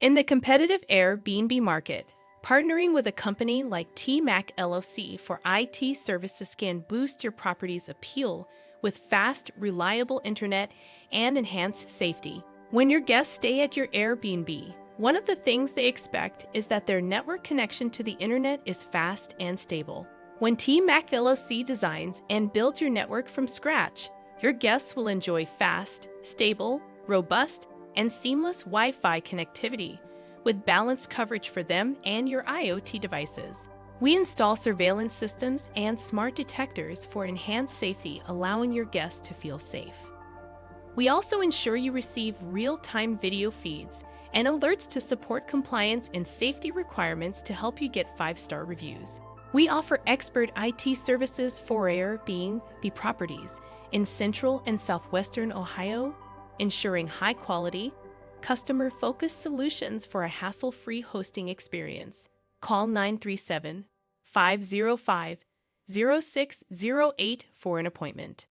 In the competitive Airbnb market, partnering with a company like TMAAC-LLC for IT services can boost your property's appeal with fast, reliable internet and enhanced safety. When your guests stay at your Airbnb, one of the things they expect is that their network connection to the internet is fast and stable. When TMAAC-LLC designs and builds your network from scratch, your guests will enjoy fast, stable, robust, and seamless Wi-Fi connectivity with balanced coverage for them and your IoT devices. We install surveillance systems and smart detectors for enhanced safety, allowing your guests to feel safe. We also ensure you receive real-time video feeds and alerts to support compliance and safety requirements to help you get 5-star reviews. We offer expert IT services for Airbnb properties in Central and Southwestern Ohio, ensuring high-quality, customer-focused solutions for a hassle-free hosting experience. Call 937-505-0608 for an appointment.